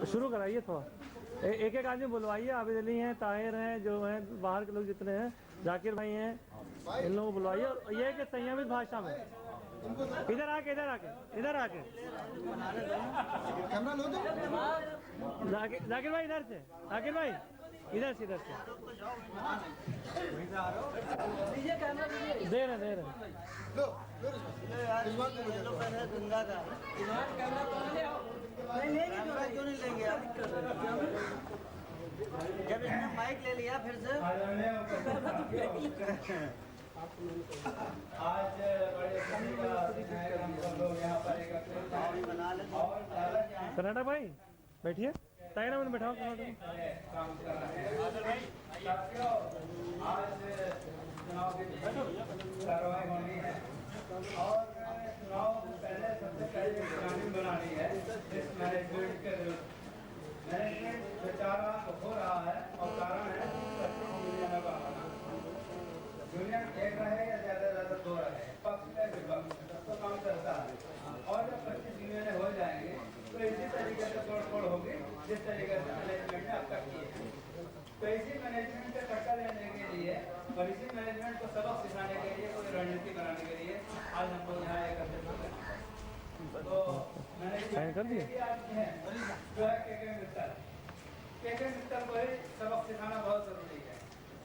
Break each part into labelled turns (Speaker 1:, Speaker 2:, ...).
Speaker 1: शुरू कराइए थोड़ा, एक एक आदमी बुलवाइए। आबिद अली हैं, ताहिर हैं, जो हैं बाहर के लोग जितने हैं, जाकिर भाई हैं, इन लोगों को बुलवाइए। और ये कि संयमित भाषा में इधर आके
Speaker 2: कैमरा लो तुम।
Speaker 1: जाकिर भाई इधर से, जाकिर भाई इधर से दे रहे
Speaker 2: लो गंगा का कैमरा क्यों नहीं लेंगे यार? जब इसने माइक ले लिया फिर से
Speaker 3: आज बड़े लोग यहाँ पर
Speaker 2: बना ले।
Speaker 1: कर्नाटक भाई बैठिए, ताइना में बैठाओ कर्नाटक।
Speaker 3: काम कर रहे हैं। आज चुनाव की कार्रवाई होनी है और चुनाव पहले सबसे पहले कानून बनानी है। इस मैनेजमेंट बेचारा हो रहा है और कारण है यूनियन एक रहे या ज्यादा दो रहे, पक्ष में विपक्ष तो काम करता है। और जब 25 यूनियन हो जाएंगे तो इसी तरीके से तोड़ होगी जिस तरीके से मैनेजमेंट ने अब तक की है। तो इसी मैनेजमेंट से टक्कर लेने के लिए और इसी मैनेजमेंट को सबक सिखाने के लिए, कोई रणनीति बनाने के लिए आज हम लोग यहाँ एकत्रित हो गए। तो मैनेजमेंट जो है के मित्तल को ही सबक सिखाना बहुत जरूरी है,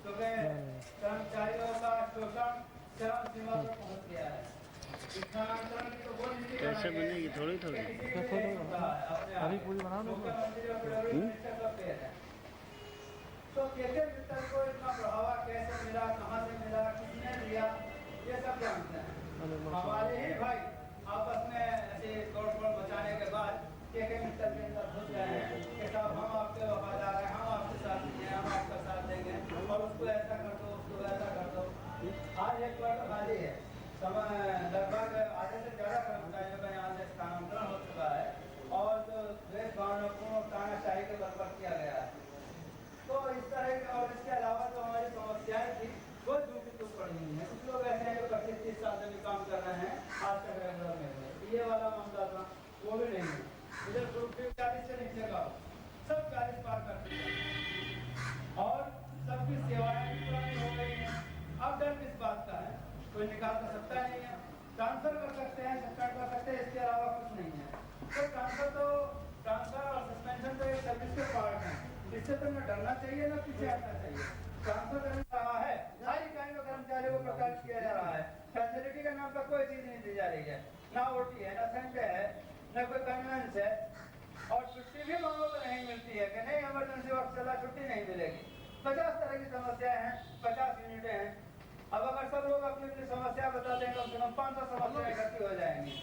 Speaker 3: क्योंकि कर्मचारियों का शोषण चरम सीमा पर पहुँच गया है।
Speaker 4: कैसे बनेगी? थोड़ी
Speaker 1: अभी पूरी बना दो।
Speaker 3: तो कैसे मित्तल को इतना बढ़ावा कैसे मिला, कहाँ से मिला, किसने दिया, ये सब जानते हैं। हमारे ही भाई आपस में ऐसे तोड़-फोड़ मचाने के बाद के मित्तल के अंदर घुस गए हैं कि साहब हम आपके वफादार हैं, हम आपके साथ हैं, हम आपका साथ देंगे और उसको ऐसा कर दो, उसको वैसा कर दो। आज एक क्वार्टर खाली है, लगभग आधे से ज़्यादा कर्मचारियों का यहाँ से स्थानांतरण हो चुका है और जो द्वेष भावना को तानाशाही के बल पर किया गया है। तो इस तरह के और इसके अलावा जो हमारी समस्याएं थी वो झूठी तो पड़ी हुई है। कुछ लोग ऐसे हैं जो 25-30 साल से भी काम कर रहे हैं, आज तक रेगुलर में हुए। ये वाला मामला था, वो भी नहीं है। इधर ग्रुप 40 से नीचे का सब 40 पार कर चुके हैं और सबकी सेवाएं भी पुरानी हो गई हैं। अब डर किस बात का है? कोई निकाल तो सकता नहीं है। ट्रांसफर कर सकते हैं, सस्पेंड कर सकते हैं, इसके अलावा कुछ नहीं है। तो ट्रांसफर और सस्पेंशन तो एक सर्विस के पार्ट हैं। इससे तो न डरना चाहिए न पीछे हटना चाहिए। ट्रांसफर करने रहा है, हर इकाई में कर्मचारियों को प्रकाशित किया जा रहा है। फैसिलिटी के नाम पर कोई चीज नहीं दी जा रही है, ना ओटी है, ना संडे है, न कोई कन्वेंस है और छुट्टी भी लोगों को नहीं मिलती है कि नहीं इमरजेंसी वक्त चला छुट्टी नहीं मिलेगी। 50 तरह की समस्याएं हैं, 50 यूनिटें हैं। अब अगर सब लोग अपनी अपनी समस्या बताते हैं, कम से कम 500 समस्याएं इकट्ठी हो जाएंगी।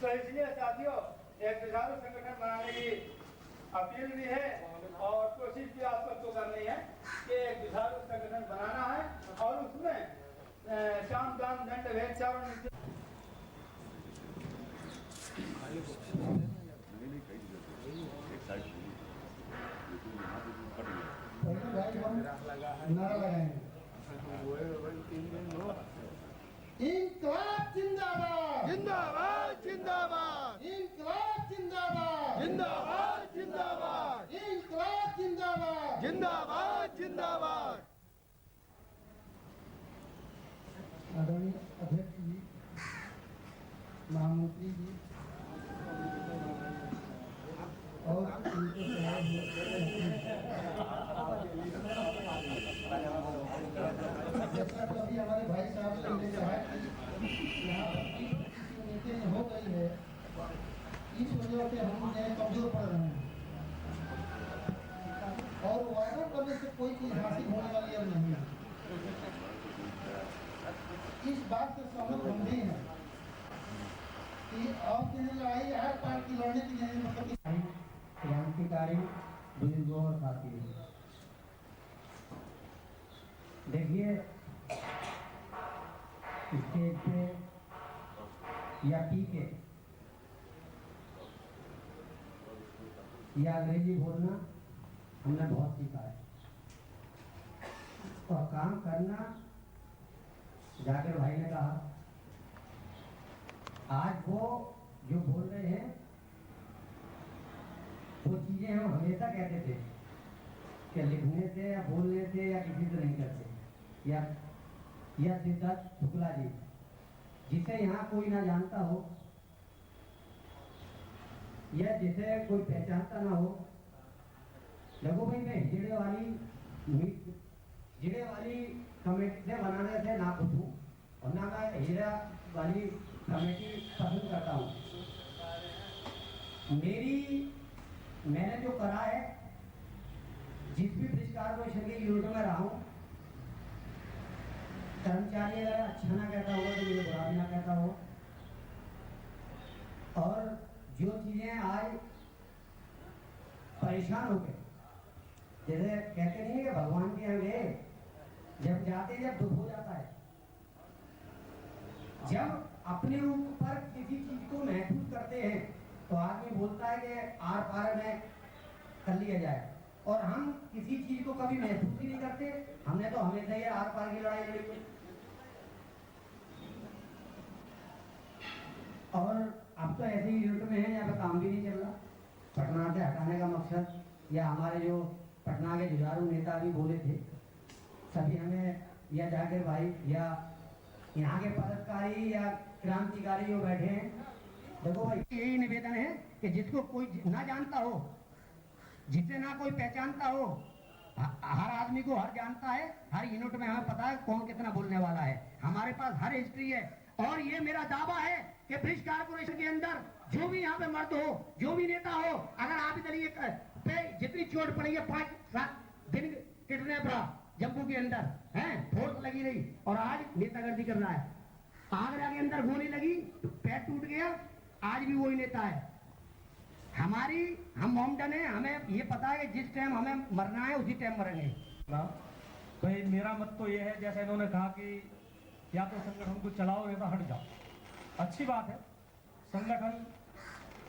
Speaker 3: तो इसलिए साथियों एक जुझारू संगठन बनाने की अपील भी है और कोशिश भी आप सबको करनी है कि एक जुझारू संगठन बनाना है और उसमें शाम दान दंड भेद चावल
Speaker 2: इंकलाब जिंदाबाद,
Speaker 5: जिंदाबाद जिंदाबाद,
Speaker 2: इंकलाब जिंदाबाद,
Speaker 5: जिंदाबाद जिंदाबाद,
Speaker 2: इंकलाब जिंदाबाद।
Speaker 5: जिंदाबाद जिंदाबाद।
Speaker 2: आदरणीय अध्यक्ष जी, महामंत्री जी और उनके जैसा तो अभी हमारे भाई साहब ने कहा कि यहाँ मीटिंग हो गई है, इस वजह से हम कमजोर पड़ रहे हैं और वायदा करने से कोई चीज हासिल होने वाली अब नहीं है। इस बात से सहमत हम भी हैं कि आपकी लड़ाई हर पार्टी लड़ने की नहीं, मतलब क्रांतिकारी बुजुर्गों और साथियों, देखिए स्टेज पे या टीके या अंग्रेजी बोलना हमने बहुत सीखा है और काम करना, जाकिर भाई ने कहा आज वो जो बोल रहे हैं
Speaker 4: वो चीजें हम हमेशा कहते थे कि लिखने से या बोलने से या किसी से नहीं करते। या सिद्धार्थ शुक्ला जी, जिसे यहाँ कोई ना जानता हो या जिसे कोई पहचानता ना हो, देखो भाई मैं हिजड़े वाली कमेटी से बनाने से ना खुश हूँ और ना मैं हीरा वाली कमेटी पसंद करता हूँ। मैंने जो करा है, जिस भी ब्रिज कॉर्पोरेशन के यूनिट में रहा हूँ, कर्मचारी अगर अच्छा ना कहता होगा तो मुझे बुरा भी ना कहता हो। और जो चीजें आज परेशान हो गए, जैसे कहते नहीं है कि भगवान के यहाँ गए, जब जाते जब दुख हो जाता है, जब अपने ऊपर किसी चीज को महसूस करते हैं तो आदमी बोलता है कि आर पार में कर लिया जाए, और हम किसी चीज को कभी महसूस ही नहीं करते। हमने तो हमेशा ये आर पार की लड़ाई लड़ी है। और अब तो ऐसे ही यूनिट में है जहाँ पे काम भी नहीं चल रहा। पटना से हटाने का मकसद, या हमारे जो पटना के जुझारू नेता भी बोले थे, सभी हमें, या जाकिर भाई या यहाँ के पदाधिकारी या क्रांतिकारी जो बैठे हैं, देखो भाई यही निवेदन है कि जिसको कोई ना जानता हो, जिसे ना कोई पहचानता हो, हर आदमी को हर जानता है, हर यूनिट में हमें पता है कौन कितना बोलने वाला है। हमारे पास हर हिस्ट्री है, और ये मेरा दावा है कि ब्रिज कॉर्पोरेशन के अंदर जो भी यहाँ पे मर्द हो, जो भी नेता हो, अगर आप इधर पे जितनी चोट पड़ी है, 5-7 दिन किडनैप रहा जम्मू के अंदर है, फोर्स लगी रही, और आज नेतागर्दी कर रहा है। आगरा के अंदर गोली लगी, पैर टूट गया, आज भी वही नेता है। हम मोमडन है, हमें ये पता है कि जिस टाइम हमें मरना है उसी टाइम मरेंगे।
Speaker 1: भाई मेरा मत तो ये है, जैसे इन्होंने कहा कि या तो संगठन को चलाओ या तो हट जाओ। अच्छी बात है, संगठन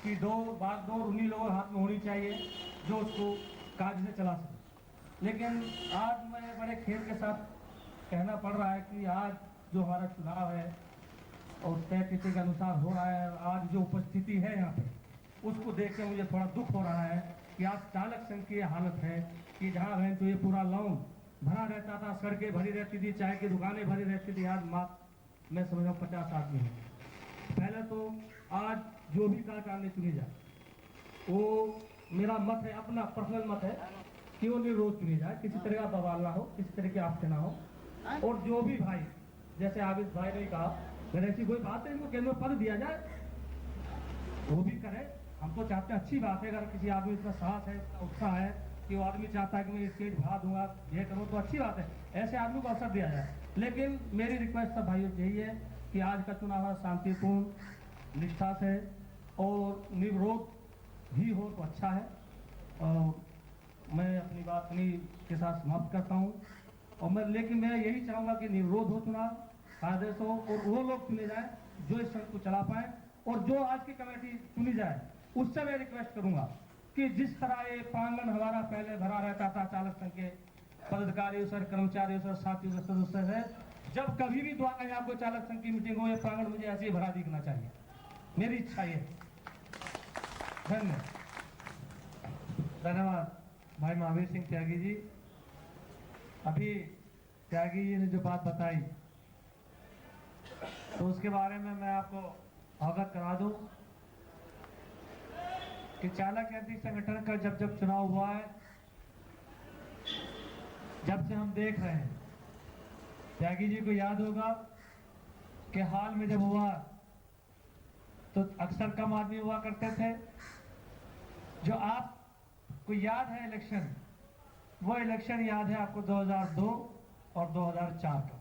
Speaker 1: की बागडोर उन्हीं लोगों के हाथ में होनी चाहिए जो उसको काज से चला सके। लेकिन आज मैं बड़े खेद के साथ कहना पड़ रहा है कि आज जो हमारा चुनाव है और तय तिथि के अनुसार हो रहा है, आज जो उपस्थिति है यहाँ पे, उसको देख के मुझे थोड़ा दुख हो रहा है कि आज चालक संघ की हालत है कि जहाँ है तो ये पूरा लॉन्ग भरा रहता था, सड़कें भरी रहती थी, चाय की दुकानें भरी रहती थी, आज मात्र मैं समझ रहा हूँ 50 आदमी है। पहले तो आज जो भी कार्यकारिणी चुनी जाए, वो मेरा मत है, अपना पर्सनल मत है कि वो निर्विरोध चुनी जाए, किसी तरह का बवाल ना हो, किसी तरह की आपसे ना हो। और जो भी भाई, जैसे आबिद भाई ने कहा, अगर ऐसी कोई बात है इनको केंद्र में पद दिया जाए, वो भी करे। हम तो चाहते हैं, अच्छी बात है, अगर किसी आदमी इतना साहस है, उत्साह है कि वो आदमी चाहता है कि मैं स्टेज बढ़ा दूंगा, ये करूँ, तो अच्छी बात है, ऐसे आदमी को अवसर दिया जाए। लेकिन मेरी रिक्वेस्ट सब भाइयों से यही है कि आज का चुनाव शांतिपूर्ण, निष्ठा से और निर्विरोध भी हो तो अच्छा है। और मैं अपनी बात इन्हीं के साथ समाप्त करता हूँ। और लेकिन मैं यही चाहूँगा कि निर्विरोध हो चुनाव, कायदे से हो, और वो लोग चुने जाए जो इस संघ को चला पाए। और जो आज की कमेटी चुनी जाए उससे मैं रिक्वेस्ट करूँगा कि जिस तरह ये प्रांगण हमारा पहले भरा रहता था, चालक संघ के पदाधिकारियों से, कर्मचारियों से, साथियों से, सदस्य से, जब कभी भी द्वारा आपको चालक संघ की मीटिंग हो, ये प्रांगण मुझे ऐसे ही भरा दिखना चाहिए, मेरी इच्छा ये। धन्यवाद भाई महावीर सिंह त्यागी जी। अभी त्यागी जी ने जो बात बताई तो उसके बारे में मैं आपको अवगत करा दूं कि चालक यांत्रिक संगठन का जब चुनाव हुआ है, जब से हम देख रहे हैं, त्यागी जी को याद होगा कि हाल में जब हुआ तो अक्सर कम आदमी हुआ करते थे। जो आपको याद है इलेक्शन, वो इलेक्शन याद है आपको 2002 और 2004 का।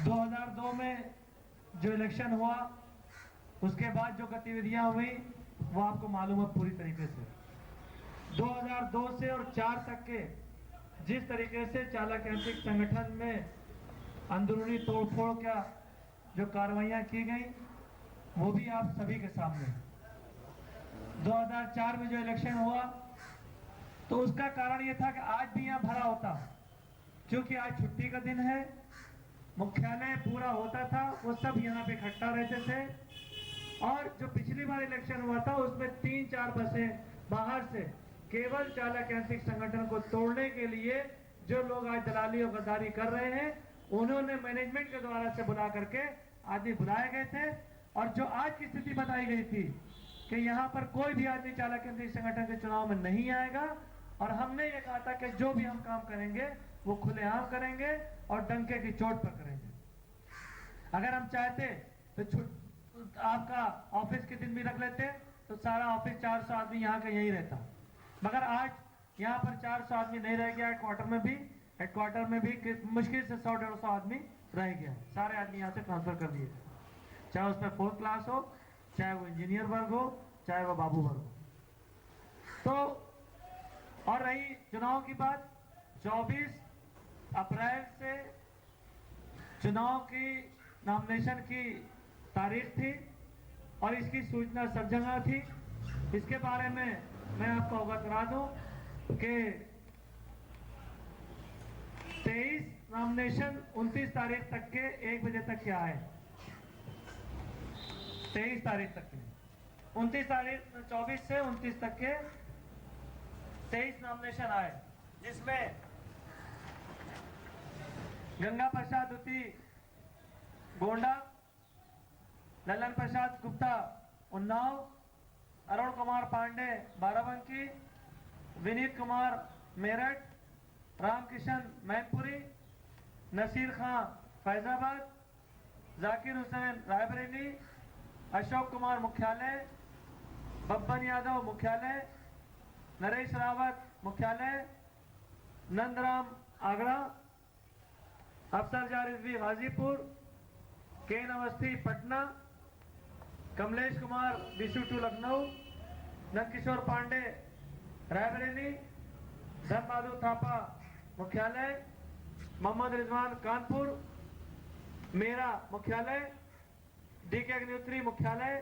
Speaker 1: 2002 में जो इलेक्शन हुआ, उसके बाद जो गतिविधियां हुई वो आपको मालूम है पूरी तरीके से। 2002 से और 4 तक के जिस तरीके से चालक यांत्रिक संगठन में अंदरूनी तोड़फोड़ का जो कार्रवाइयां की गई, वो भी आप सभी के सामने। 2004 में जो इलेक्शन हुआ तो उसका कारण ये था कि आज भी यहाँ भरा होता, क्योंकि आज छुट्टी का दिन है, मुख्यालय पूरा होता था, वो सब यहाँ पे इकट्ठा रहते थे। और जो पिछली बार इलेक्शन हुआ था उसमें 3-4 बसें बाहर से केवल चालक यांत्रिक संगठन को तोड़ने के लिए जो लोग आज दलाली और गद्दारी कर रहे हैं, उन्होंने मैनेजमेंट के द्वारा से बुला करके आदमी बुलाए गए थे। और जो आज की स्थिति बताई गई थी कि यहाँ पर कोई भी आदमी चालक यांत्रिक संगठन के चुनाव में नहीं आएगा, और हमने ये कहा था कि जो भी हम काम करेंगे वो खुलेआम करेंगे और डंके की चोट पर करेंगे। अगर हम चाहते तो आपका ऑफिस के दिन भी रख लेते तो सारा ऑफिस 400 आदमी यहाँ का यहीं रहता, मगर आज यहाँ पर 400 आदमी नहीं रह गया। हेडक्वार्टर में भी मुश्किल से 100-150 आदमी रह गया। सारे आदमी यहाँ से ट्रांसफर कर दिए, चाहे उसमें 4th क्लास हो, चाहे वो इंजीनियर वर्ग हो, चाहे वो बाबू वर्ग हो। तो और रही चुनाव की बात, 24 अप्रैल से चुनाव की नॉमिनेशन की तारीख थी और इसकी सूचना सब जगह थी। इसके बारे में मैं आपको अवगत करा दूं कि 23 नॉमिनेशन 29 तारीख तक के 1 बजे तक के आए। 23 तारीख तक के 29 तारीख 24 से 29 तक के 23 नॉमिनेशन आए, जिसमें गंगा प्रसाद द्विती गोंडा, ललन प्रसाद गुप्ता उन्नाव, अरुण कुमार पांडे बाराबंकी, विनीत कुमार मेरठ, रामकिशन मैनपुरी, नसीर खां फैजाबाद, जाकिर हुसैन रायबरेली, अशोक कुमार मुख्यालय, बब्बन यादव मुख्यालय, नरेश रावत मुख्यालय, नंदराम आगरा, अफसरजार रिजवी गाजीपुर, केन अवस्थी पटना, कमलेश कुमार बिशु लखनऊ, नंदकिशोर पांडे रायबरेली, धन बहादुर थापा मुख्यालय, मोहम्मद रिजवान कानपुर, मेरा मुख्यालय, डीके अग्निहोत्री मुख्यालय,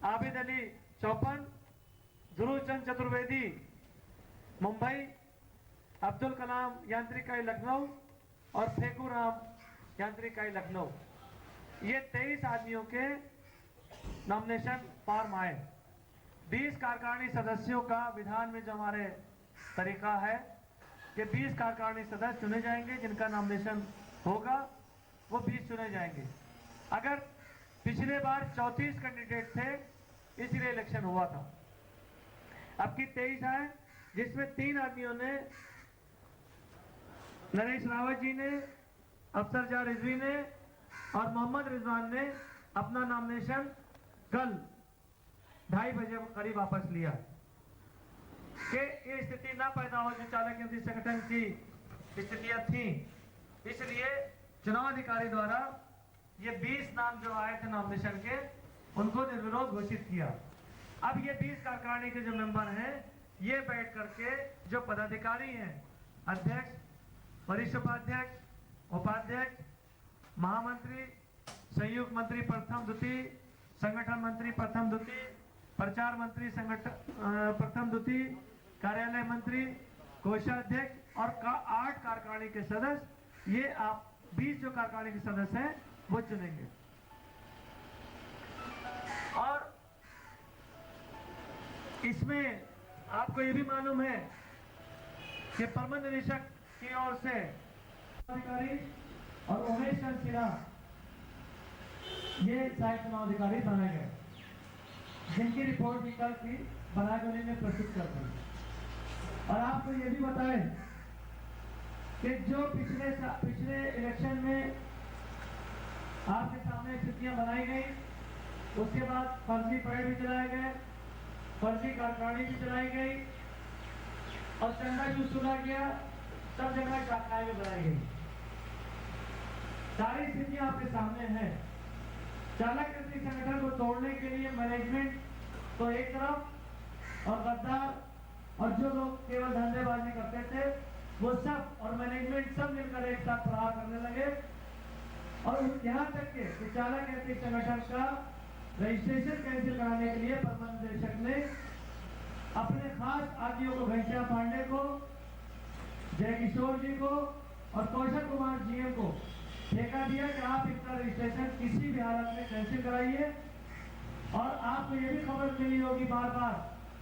Speaker 1: आबिद अली चौपन, ध्रुव चंद चतुर्वेदी मुंबई, अब्दुल कलाम यांत्रिकाई लखनऊ और फेकू राम यांत्रिकाई लखनऊ। ये 23 आदमियों के नॉमिनेशन फॉर्म आए। 20 कार्यकारिणी सदस्यों का विधान में जो हमारे तरीका है कि 20 कार्यकारिणी सदस्य चुने जाएंगे, जिनका नॉमिनेशन होगा वो 20 चुने जाएंगे। अगर पिछले बार 34 कैंडिडेट थे इसलिए इलेक्शन हुआ था, अब की 23 आए, जिसमें 3 आदमियों ने, नरेश रावत जी ने, अफसरजार रिजवी ने और मोहम्मद रिजवान ने अपना नॉमिनेशन कल 2:30 बजे करीब वापस लिया कि ये स्थिति ना पैदा हो जो चालक यांत्रिक संगठन की स्थितियां थी। इसलिए चुनाव अधिकारी द्वारा ये 20 नाम जो आए थे नॉमिनेशन के, उनको निर्विरोध घोषित किया। अब ये 20 कार्यकारिणी के जो मेंबर हैं, ये बैठ करके जो पदाधिकारी हैं, अध्यक्ष, वरिष्ठ उपाध्यक्ष, उपाध्यक्ष, महामंत्री, संयुक्त मंत्री प्रथम द्वितीय, संगठन मंत्री प्रथम द्वितीय, प्रचार मंत्री संगठन प्रथम द्वितीय, कार्यालय मंत्री, कोषाध्यक्ष और 8 कार्यकारिणी के सदस्य, ये आप 20 जो कार्यकारिणी के सदस्य हैं वो चुनेंगे। और इसमें आपको ये भी मालूम है कि प्रबंध निदेशक की ओर से अधिकारी और उमेश चंद्र सिन्हा ये सहायक चुनाव अधिकारी बनाए गए, जिनकी रिपोर्ट भी कल की बनागोली में प्रस्तुत कर दी। और आपको ये भी बताएं कि जो पिछले इलेक्शन में आपके सामने स्थितियां बनाई गई, उसके बाद फर्जी परेड भी चलाए गए, फर्जी कार्यकारिणी भी चलाई गई और चंदा जो सुना गया, सब जगह शाखाएं भी बनाई गई। सारी स्थितियां आपके सामने हैं। चालक यांत्रिक संगठन को तोड़ने के लिए मैनेजमेंट तो एक तरफ और गद्दार और जो लोग केवल धंधेबाजी करते थे वो सब और मैनेजमेंट सब मिलकर एक साथ प्रहार करने लगे। और यहाँ तक कि चालक यांत्रिक संगठन का रजिस्ट्रेशन कैंसिल कराने के लिए प्रबंध निदेशक ने अपने खास आदमियों को, घनश्याम पांडे को, जयकिशोर जी को और कौशल कुमार जीएम को ठेका दिया कि आप इसका रजिस्ट्रेशन किसी भी हालत में कैंसिल कराइए। और आपको ये भी खबर मिली होगी बार बार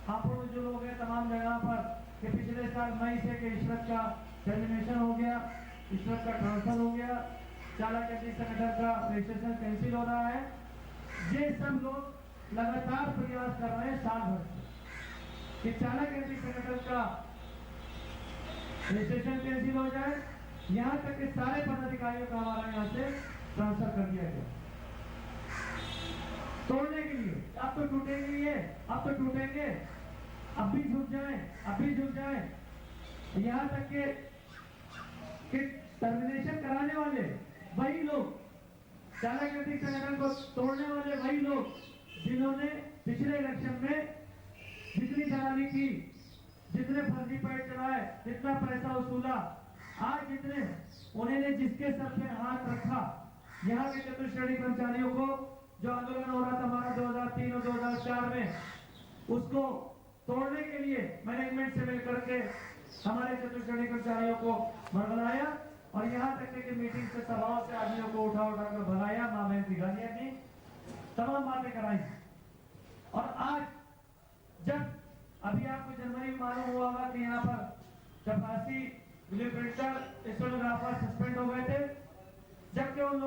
Speaker 1: हापुड़ में जो लोग हैं तमाम जगह पर कि पिछले साल मई से कि इशरत का टर्मिनेशन हो गया, इशरत का ट्रांसफर हो गया, चालक संगठन का रजिस्ट्रेशन कैंसिल हो रहा है। ये सब लोग लगातार प्रयास कर रहे हैं साल भर से कि चालक संगठन का रजिस्ट्रेशन कैंसिल हो जाए। यहाँ तक कि सारे पदाधिकारियों का हमारा यहाँ से ट्रांसफर कर दिया गया तोड़ने के लिए। अब तो टूटेंगे ये, अब तो टूटेंगे, अब भी झुक जाए, अब भी झुक जाए। यहाँ तक कि टर्मिनेशन कराने वाले वही लोग, चालक संगठन को तोड़ने वाले वही लोग जिन्होंने पिछले इलेक्शन में जितनी दलाली की, जितने फर्जी पैड चलाए, जितना पैसा वसूला, आज जितने उन्होंने जिसके सर पे हाथ रखा, यहाँ के चतुश्रेणी कर्मचारियों को जो आंदोलन हो रहा था हमारा 2003 और 2004 में, उसको तोड़ने के लिए मैनेजमेंट से मिलकर के हमारे चतुश्रेणी कर्मचारियों को मरगलाया और यहाँ तक कि मीटिंग से सभाओं से आदमियों को उठा कर भगाया, मां बहन की गालियां दी, तमाम बातें कराई। और आज जब अभी आपको जनवरी में मालूम हुआ होगा कि यहाँ पर 88 वीडियो प्रिंटर, स्टेनोग्राफर सस्पेंड हो गए थे, जबकि उन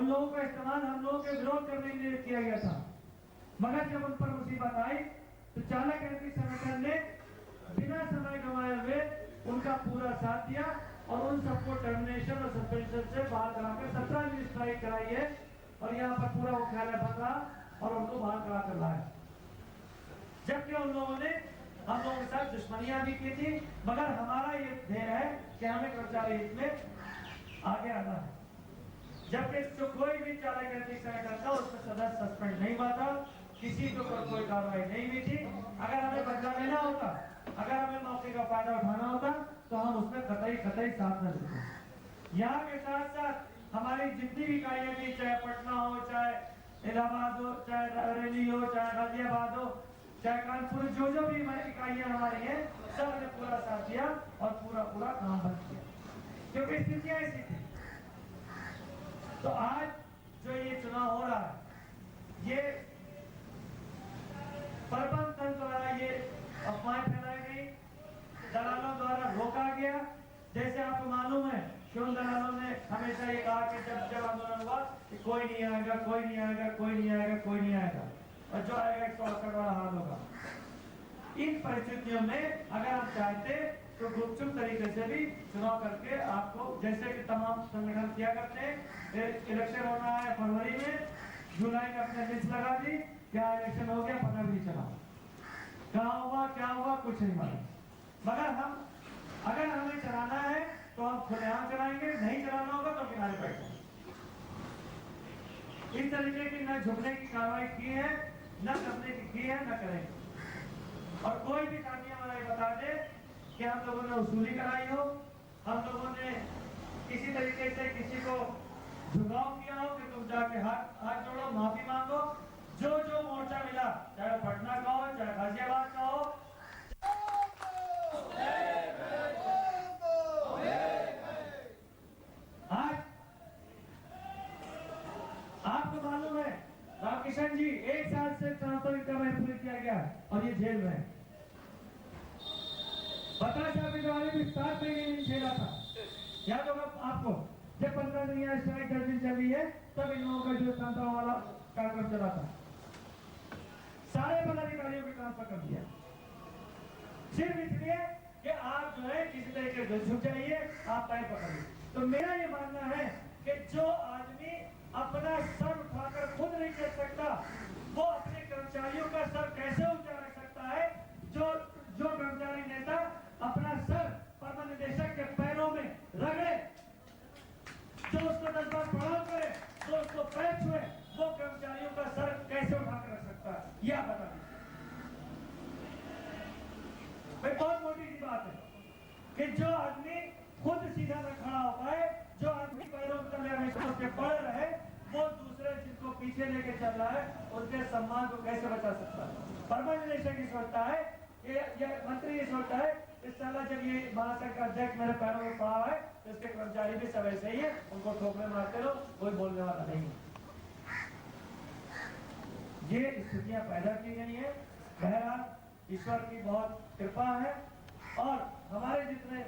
Speaker 1: लोगों का इस्तेमाल हम लोगों के विरोध करने के लिए किया गया था। मगर जब उन पर मुसीबत आई तो चालक संगठन ने बिना समय गंवाए हुए उनका पूरा साथ दिया और उन सबको टर्मिनेशन और सस्पेंशन से बाहर कराकर 17 दिन स्ट्राइक कराई है और यहाँ पर पूरा मुख्यालय बंद रहा और उनको बाहर करा कर लाया। जबकि उन लोगों ने हम लोगों के साथ दुश्मनियां भी की थी, मगर हमारा ये ध्येय है कि हमें कर्मचारी हित में आगे आना है। जबकि जो कोई भी चालक संगठन था उसमें सदस्य सस्पेंड नहीं हुआ था, किसी के ऊपर कोई कार्रवाई नहीं हुई थी। अगर हमें बदला लेना होता, अगर हमें मौके का फायदा उठाना होता तो हम उसमें कतई साथ न देते। यहाँ के साथ साथ हमारी जितनी भी इकाइयां थी, चाहे पटना हो, चाहे इलाहाबाद हो, चाहे बरेली हो, चाहे गाजियाबाद हो, चाहे कानपुर, जो भी हमारी इकाइयां हमारी हैं, सब ने पूरा साथ दिया और पूरा काम बंद किया क्योंकि स्थितियां ऐसी थी। तो आज जो ये चुनाव हो रहा है, ये प्रबंध तंत्र द्वारा ये अफवाहें फैलाई गई, दलालों द्वारा रोका गया। जैसे आपको मालूम है कि उन दलालों ने हमेशा ये कहा कि जब आंदोलन हुआ कि कोई नहीं आएगा, कोई नहीं आएगा, कोई नहीं आएगा, कोई नहीं आएगा, और जो आएगा 168 वाला हाल होगा। इन परिस्थितियों में अगर आप चाहते तो गुपचुप तरीके से भी चुनाव करके आपको, जैसे कि तमाम संगठन किया करते हैं, इलेक्शन होना है फरवरी में, जुलाई में अपने लिस्ट लगा दी, क्या इलेक्शन हो गया पता भी नहीं चला, कहाँ हुआ क्या हुआ कुछ नहीं मालूम। मगर अगर हमें चलाना है तो हम खुलेआम चलाएंगे, नहीं चलाना होगा तो किनारे बैठ जाएंगे। इस तरीके की न झुकने की कार्रवाई की है, न करने की है, न करेंगे। और कोई भी साथी हमारा बता दे कि हम लोगों ने वसूली कराई हो, हम लोगों ने किसी तरीके से किसी को झुकाव किया हो कि तुम जाके हाथ जोड़ो, माफी मांगो, जो मोर्चा मिला, चाहे पटना का हो, चाहे गाजियाबाद का हो। आज आपको मालूम है रामकिशन जी 1 साल से ट्रांसफर का महसूल किया गया और ये जेल में 50 साल के जमाने में 7 महीने नहीं झेला था। याद होगा आपको, जब 15 दिन या स्ट्राइक 10 दिन चली है तब इन लोगों का जो तंत्र वाला कार्यक्रम चला था, सारे पदाधिकारियों को ट्रांसफर कर दिया सिर्फ इसलिए कि आप जो है किसी तरीके से झुक जाइए, आप पैर पकड़िए। तो मेरा ये मानना है कि जो आदमी अपना सर उठाकर खुद नहीं चल सकता, वो अपने कर्मचारियों का सर कैसे ऊंचा रख सकता है? जो कर्मचारी नेता अपना सर परमनिदेशक के पैरों में रगड़े, जो उसको 10 बार प्रणाम करे, जो उसको पैर छुए, वो कर्मचारियों का सर कैसे उठाकर रख सकता है? यह आप बता दीजिए। बहुत मोटी सी बात है कि जो आदमी खुद सीधा न खड़ा हो पाए, जो आदमी पैरों के तले हमेशा उसके पड़े रहे, वो दूसरे जिनको पीछे लेके चल रहा है उसके सम्मान को कैसे बचा सकता है? परमनिदेशक ये सोचता है, ये मंत्री ये सोचता है इस साला जब ये महासंघ का अध्यक्ष मेरे पैरों में पड़ा है तो इसके कर्मचारी भी सब ऐसे ही है, उनको ठोकरे मारते रहो, कोई बोलने वाला नहीं है। ये स्थितियां पैदा की गई हैं। बहरहाल ईश्वर की बहुत कृपा है और हमारे जितने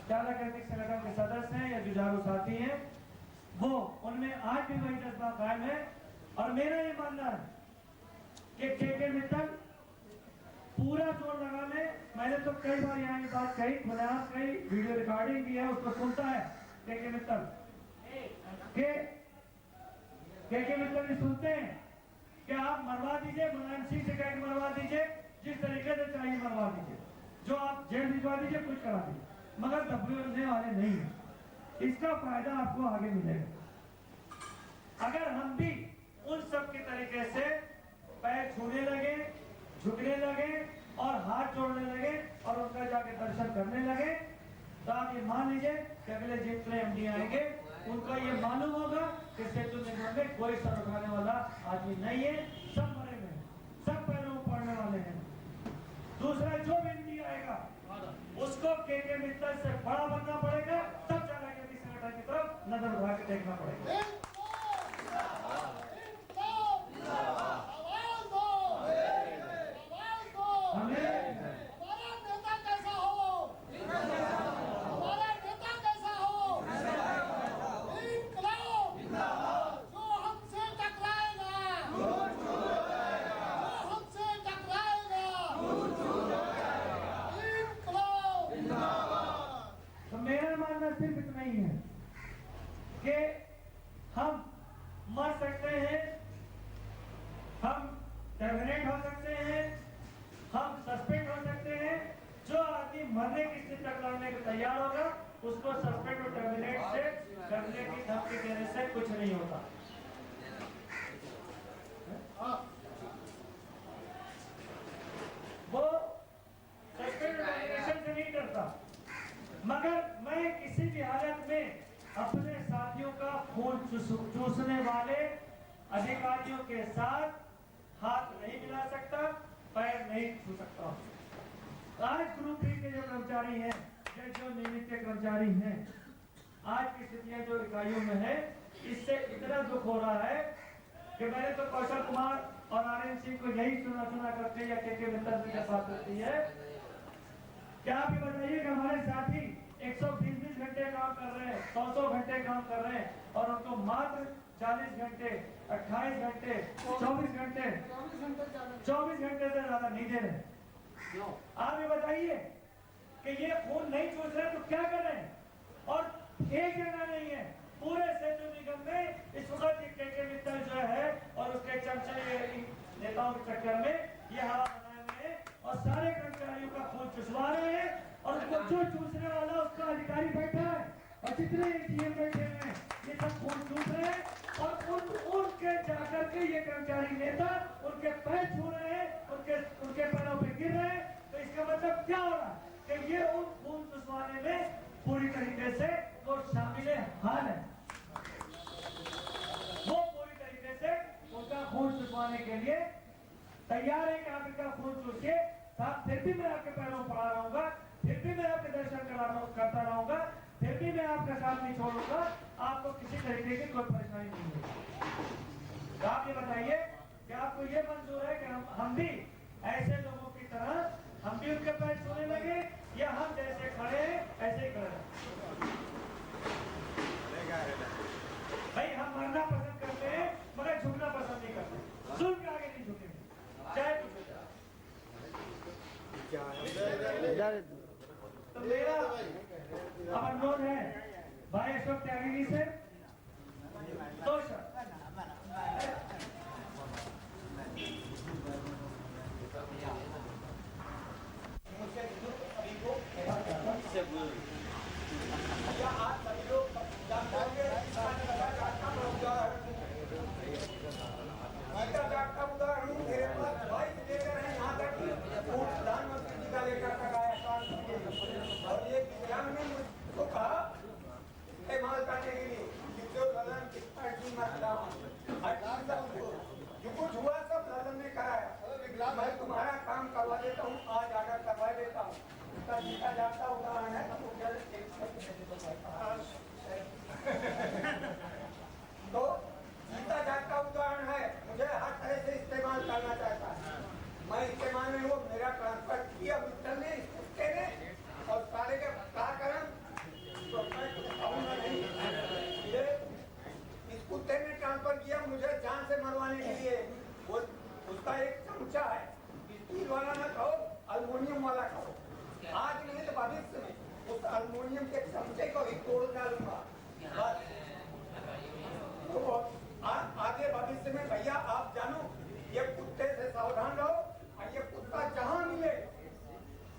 Speaker 1: चालक एथिक संगठन के सदस्य हैं या जुझारू साथी हैं, वो उनमें आज भी वही जज्बा कायम है। और मेरा ये मानना है कि के मित्तल पूरा जोर लगा ले। मैंने तो कई बार यहाँ ये बात कही, खुलेआम कही, वीडियो रिकॉर्डिंग भी है, उसको सुनता है के मित्तल के मित्तल भी सुनते हैं कि आप मरवा दीजिए, मुलायम सिंह से कह के मरवा दीजिए, जिस तरीके से चाहिए मरवा दीजिए, जो आप जेल भिजवा दीजिए, कुछ करा दीजिए, मगर दबने वाले नहीं है। इसका फायदा आपको आगे मिलेगा। अगर हम भी उन सब के तरीके से पैर छूने लगे, झुकने लगे और हाथ जोड़ने लगे और उनका जाके दर्शन करने लगे, तो आप ये मान लीजिए कि अगले जितने एमडी आएंगे उनको ये मालूम होगा कि सेतु निगम में कोई सर उठाने वाला आदमी नहीं है, सब मरे हुए हैं, सब पैरों में पड़ने वाले हैं। दूसरा, जो भी एमडी आएगा उसको के मित्तल से बड़ा बनना पड़ेगा, तब जाना के संगठन की तरफ नजर उठा के देखना पड़ेगा। सिर्फ इतना ही है कि हम मर सकते हैं, हम टर्मिनेट हो सकते हैं, हम सस्पेंड हो सकते हैं। जो आदमी मरने की स्थिति तक लड़ने को तैयार होगा उसको सस्पेंड और टर्मिनेट से करने की धमकी देने से कुछ नहीं होता। वो सस्पेंड और टर्मिनेशन से नहीं करता, मगर मैं किसी भी हालत में अपने साथियों का खून चूसने वाले अधिकारियों के साथ हाथ नहीं मिला सकता, पैर नहीं छू सकता। आज ग्रुप बी के जो कर्मचारी हैं, जो नियमित कर्मचारी हैं, आज की स्थितियां जो इकाइयों में है, इससे इतना दुख हो रहा है कि मैंने तो कौशल कुमार और आर्यन सिंह को यही सुना करके या के मित्तल से बात करती है। क्या आप ये बताइए कि हमारे साथी 120 घंटे काम कर रहे हैं, 100 घंटे काम कर रहे हैं और उनको मात्र 40 घंटे, 28 घंटे, 24 घंटे से ज्यादा नहीं दे रहे। आप ये बताइए कि ये खून नहीं चूस रहे तो क्या कर रहे हैं? और एक जगह नहीं है, पूरे सेतु निगम में इस वक्त के मित्तल जो है और उसके चमचे नेताओं के चक्कर में ये हवा बनाए हुए हैं और सारे कर्मचारियों का खून चुसवा रहे हैं और उसको जो चूसने वाला उसका अधिकारी बैठा है और जितने एटीएम बैठे हैं ये सब खून चूस रहे हैं और उनके जाकर के ये कर्मचारी नेता उनके पैर छू रहे हैं, उनके पैरों पे गिर रहे हैं। तो इसका मतलब क्या हो रहा है कि ये उन खून चुसवाने में पूरी तरीके से वो शामिल हाल है, वो पूरी तरीके से उनका खून चुसवाने के लिए तैयार है कि आप इनका खून चूसिए, फिर भी मैं आपके पैरों पड़ा रहूंगा, फिर भी मैं आपके दर्शन करता रहूंगा, फिर भी मैं आपका साथ नहीं छोड़ूंगा, आपको किसी तरीके की कोई परेशानी नहीं होगी। तो आप ये बताइए कि आपको ये मंजूर है कि हम भी ऐसे लोगों की तरह हम भी उनके पैर छूने लगे या हम जैसे खड़े हैं ऐसे ही खड़े हैं? भाई हम मरना पसंद करते हैं मगर झुकना पसंद नहीं करते, जुल्म के आगे नहीं झुकेंगे, चाहे कुछ हो जाए। तो मेरा अब अनुरोध है भाई अशोक त्यागी जी से, तो
Speaker 3: और एक दिव्यांग ने मुझको कहा माल काटने के लिए मरवाने के लिए वो उसका एक चमचा है, स्टील वाला ना खाओ, अल्युमिनियम वाला खाओ। आज नहीं तो भविष्य में उस अल्युमिनियम के चमचे को भी तोड़ डालूंगा। तो आगे भविष्य में भैया आप जानो, ये कुत्ते से सावधान रहो। और ये कुत्ता जहाँ मिले,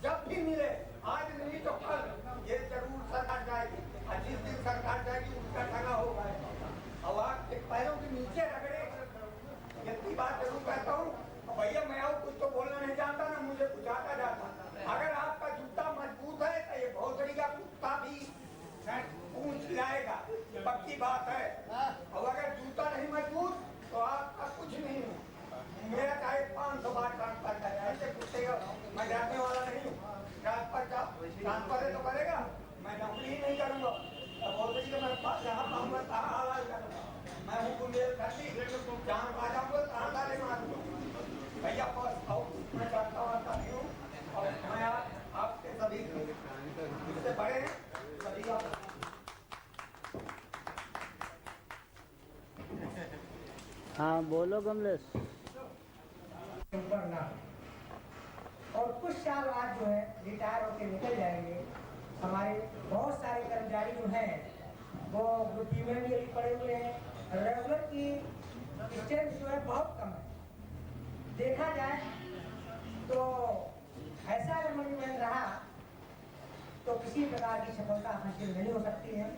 Speaker 3: जब भी मिले, आज नहीं तो कल ये जरूर सरकार जाएगी। और जिस दिन सरकार जाएगी उसका ठगा होगा। और आपके पैरों के नीचे रगड़े, इतनी बात जरूर कहता हूँ। भैया मैं और कुछ तो बोलना नहीं जानता ना, मुझे कुछ आता जाता। अगर आपका जूता मजबूत है तो ये भोसड़ी का कुत्ता भी पूछ जाएगा, पक्की बात है। और अगर जूता नहीं मजबूत तो आपका कुछ नहीं है। मेरा चाहे 500 बार ट्रांसफर करे, ऐसे कुत्ते का मैं डरने वाला नहीं हूँ। ट्रांसफर है तो करेगा, मैं नौकरी ही नहीं करूँगा। भोसड़ी का मैं जहाँ पाऊंगा तहाँ हालात करूँगा। मैं हूँ बुंदेलखंडी, जहाँ आ जाऊँगा तहाँ ताले मारूंगा। भैया बस आओ, मैं जानता नहीं हूँ। और मैं आपके सभी इससे बड़े हैं, सभी आप
Speaker 6: हाँ बोलो कमलेश।
Speaker 4: ऊपर ना और कुछ साल बाद जो है रिटायर होकर निकल जाएंगे। हमारे बहुत सारे कर्मचारी जो हैं वो ड्यूटी में भी अभी पड़े हुए हैं। रेगुलर की स्ट्रेंथ जो है बहुत कम है। देखा जाए तो ऐसा अगर मैनेजमेंट रहा तो किसी प्रकार की सफलता हासिल नहीं हो सकती है।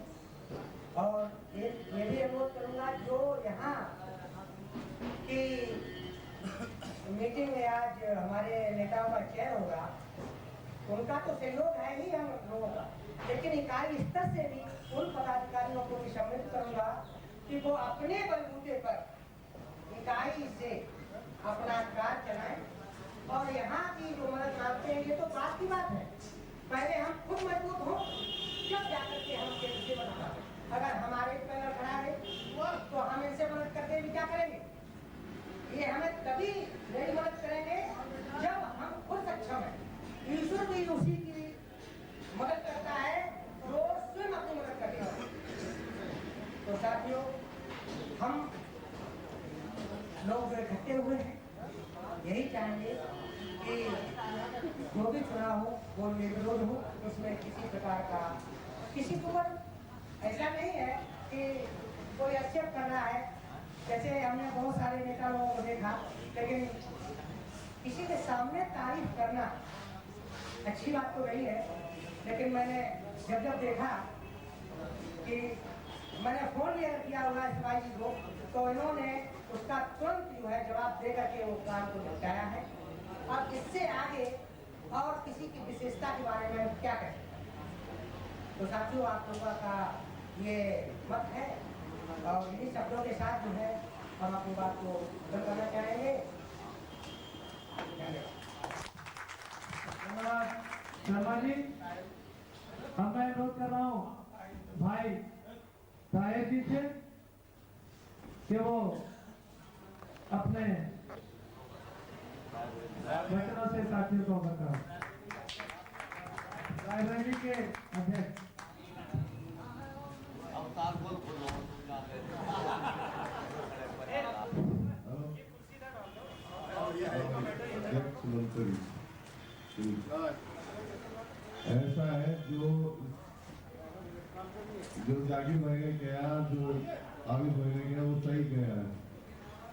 Speaker 4: और ये भी अनुरोध करूंगा, जो यहाँ की मीटिंग में आज हमारे नेताओं का चयन होगा, उनका तो सहयोग है ही हम लोगों का, लेकिन इकाई स्तर से भी उन पदाधिकारियों को भी सम्मिलित करूंगा कि वो अपने बलबूते पर इकाई से अपना कार्य चलाएं। और यहाँ की जो मदद मांगते हैं ये तो बात की बात है, पहले हम खुद मजबूत हों जब जाकर के हम केंद्र से मदद मांगें। अगर हमारे पैर खड़ा है तो हम इनसे मदद करके भी क्या करेंगे? ये हमें तभी नहीं मदद करेंगे जब हम खुद सक्षम हैं। ईश्वर भी उसी की मदद करता है जो स्वयं अपनी मदद करता है। तो साथियों, हम लोग इकट्ठे हुए हैं, यही चाहेंगे कि जो भी चुनाव हो वो निर्विरोध हो, इसमें किसी प्रकार का किसी को ऐसा नहीं है कि कोई आक्षेप कर रहा है। जैसे हमने बहुत सारे नेता लोगों को देखा, लेकिन किसी के सामने तारीफ करना अच्छी बात तो नहीं है। लेकिन मैंने जब देखा कि मैंने फोन किया हुआ इस भाई जी को, तो इन्होंने उसका तुरंत जो है जवाब दे करके वो काम को निपटाया है। और इससे आगे और किसी की विशेषता के बारे में क्या कहें? तो साथियों, आप लोगों का ये मत है और इन्हीं शब्दों के साथ जो है हम अपनी बात को बंद करना चाहेंगे।
Speaker 1: धन्यवाद शर्मा जी। अब मैं अनुरोध कर रहा हूँ भाई ताहिर जी से कि वो अपने वचनों से साथियों को अवगत कराएं। रायबरेली के अध्यक्ष
Speaker 7: मंत्री ऐसा है जो जाकिर भाई ने किया, जो आबिद भाई ने किया, वो सही किया है।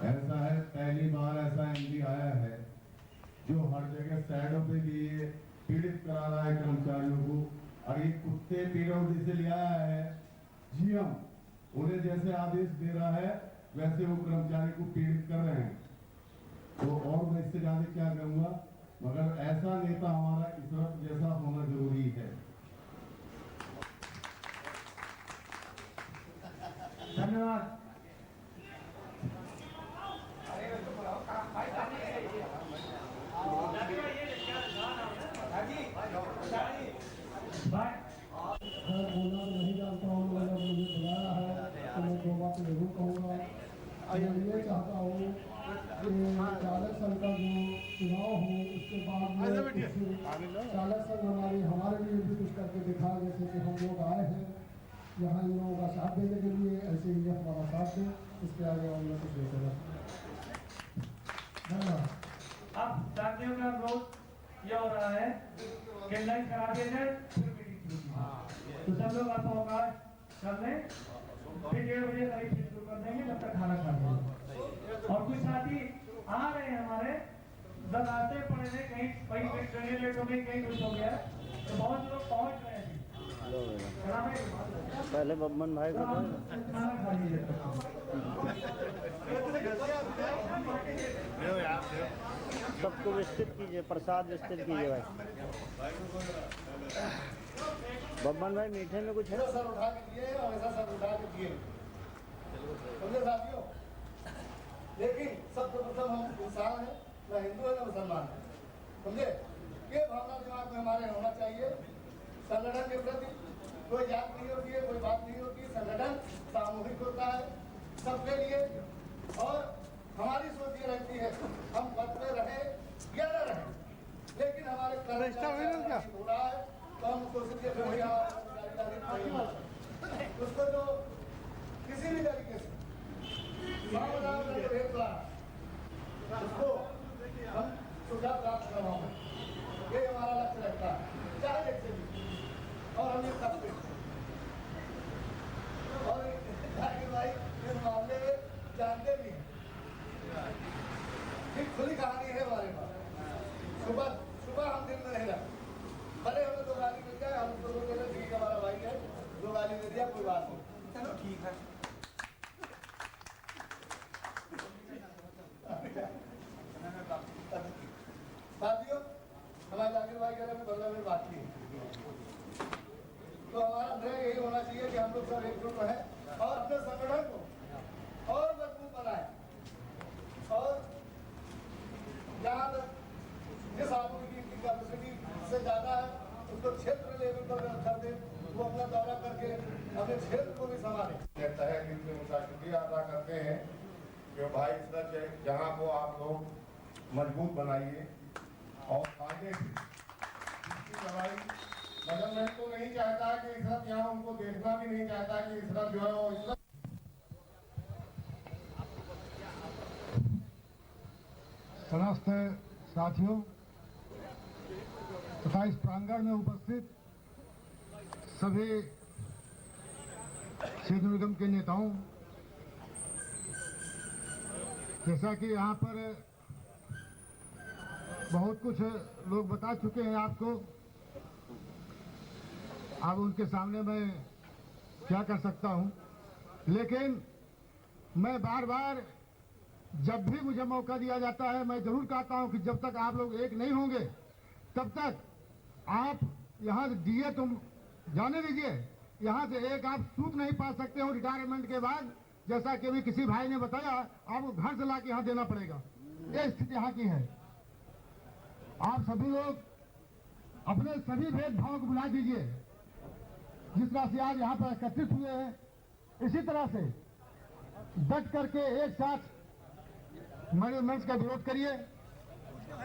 Speaker 7: ऐसा है, पहली बार ऐसा एमडी आया है जो हर जगह साइडों पे लिए पीड़ित करा रहा है कर्मचारियों को। और ये कुत्ते पीडब्ल्यूडी से ले आया है जीएम, उन्हें जैसे आदेश दे रहा है वैसे वो कर्मचारी को पीड़ित कर रहे हैं। तो और मैं इससे ज्यादा क्या करूंगा, मगर ऐसा नेता हमारा इशरत जैसा होना जरूरी है।
Speaker 1: धन्यवाद। भाई
Speaker 2: मैं बोलना तो नहीं जानता हूँ, मैंने मुझे बुलाया है तो मैं दो बात जरूर कहूँगा। मैं ये चाहता हूँ कि चालक संघ का जो चुनाव हो उसके बाद में चालक संघ हमारे लिए भी कुछ करके दिखा, जैसे कि हम लोग आए हैं यहाँ इन लोगों का साथ देने के लिए, ऐसे ही हमारा साथ दें। इसके आगे और मैं कुछ नहीं कहना।
Speaker 1: चल रहे, फिर 1:30 बजे करीब फिर शुरू कर देंगे जब तक खाना खा लेंगे। और कुछ साथी आ रहे हैं हमारे, जब रास्ते पड़े थे, कहीं ट्रेन लेट हो गई, कहीं कुछ हो गया, तो बहुत लोग पहुंच रहे थे।
Speaker 6: पहले बब्बन भाई को
Speaker 1: खाना खा लीजिए।
Speaker 6: सबको विस्तृत कीजिए, प्रसाद विस्तृत कीजिए भाई। बब्बन भाई मीठे में कुछ है?
Speaker 2: सर उठा के दिए और ऐसा सर उठा के दिए, समझे साथियों। लेकिन सबसे प्रथम हम इंसान है, ना हिंदू है ना मुसलमान है, समझे। ये भावना दिमाग में हमारे होना चाहिए। संगठन के प्रति कोई जात नहीं होती है, कोई बात नहीं होती है। संगठन सामूहिक होता है सबके लिए। और हमारी सोच ये रहती है हम पद पे रहे या न रहे, लेकिन हमारे कर्म हो रहा है तो हम कोशिश ये करेंगे उसको जो किसी भी तरीके से उसको हम सुविधा प्राप्त करवाएं, ये हमारा लक्ष्य रहता है, चाहे जैसे भी। और हम ये करते हैं। और भाई इस मामले में जानते भी हैं, एक खुली कहानी है हमारे पास। सुबह हम दिन में नहीं रहते, भले हमें 2 गाली मिल जाए, हम उसको बोलते हैं ठीक है हमारा भाई है, 2 गाली दे दिया कोई बात नहीं, चलो ठीक है। साथियों, हमारे जाकिर भाई कह रहे हैं 15 मिनट बाकी है, तो हमारा ध्येय यही होना चाहिए कि हम लोग सब एकजुट रहें और अपने संगठन को और मजबूत बनाएं। और जहाँ तक जिस आदमी की कैपेसिटी से ज़्यादा है उसको क्षेत्र लेवल पर कर दे, वो अपना दौरा करके अपने क्षेत्र को भी संभाले।
Speaker 7: कहता है कि उनसे उनका शुक्रिया अदा करते हैं कि भाई इस तरह जहाँ को आप लोग मजबूत बनाइए और आगे भी इसकी लड़ाई। मगर मैं तो नहीं चाहता कि इस तरफ यहाँ उनको देखना भी नहीं चाहता कि इस तरफ जो है वो इस तरफ।
Speaker 8: समस्त साथियों तथा इस प्रांगण में उपस्थित सभी क्षेत्र निगम के नेताओं, जैसा कि यहाँ पर बहुत कुछ लोग बता चुके हैं आपको, अब उनके सामने मैं क्या कर सकता हूँ। लेकिन मैं बार बार जब भी मुझे मौका दिया जाता है मैं जरूर कहता हूं कि जब तक आप लोग एक नहीं होंगे तब तक आप यहाँ दिए तुम जाने दीजिए, यहाँ से एक आप सूट नहीं पा सकते हो रिटायरमेंट के बाद। जैसा कि अभी किसी भाई ने बताया, आपको घर से ला के यहाँ देना पड़ेगा, ये स्थिति यहाँ की है। आप सभी लोग अपने सभी भेदभाव को भुला दीजिए। जिस तरह से आज यहाँ पर एकत्रित हुए हैं, इसी तरह से डट करके एक साथ मैनेजमेंट का विरोध करिए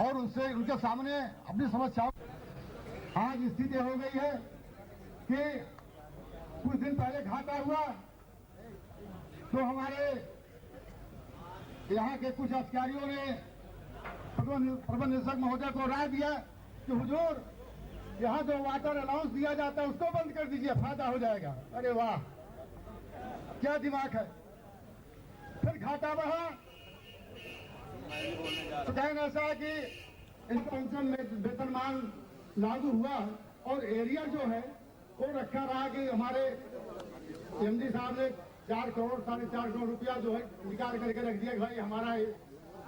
Speaker 8: और उनसे उनके सामने अपनी समस्याओं। आज स्थिति हो गई है कि कुछ दिन पहले घाटा हुआ तो हमारे यहाँ के कुछ अधिकारियों ने प्रबंध निदेशक महोदय को राय दिया कि हुजूर यहाँ जो वाटर अलाउंस दिया जाता है उसको बंद कर दीजिए, फायदा हो जाएगा। अरे वाह, क्या दिमाग है। फिर घाटा बढ़ा तो कहना ऐसा है कि इन पेंशन में वेतनमान लागू हुआ और एरिया जो है वो रखा रहा कि हमारे एमडी साहब ने 4 करोड़ 4.5 करोड़ रुपया जो है निकाल करके रख दिया। भाई हमारा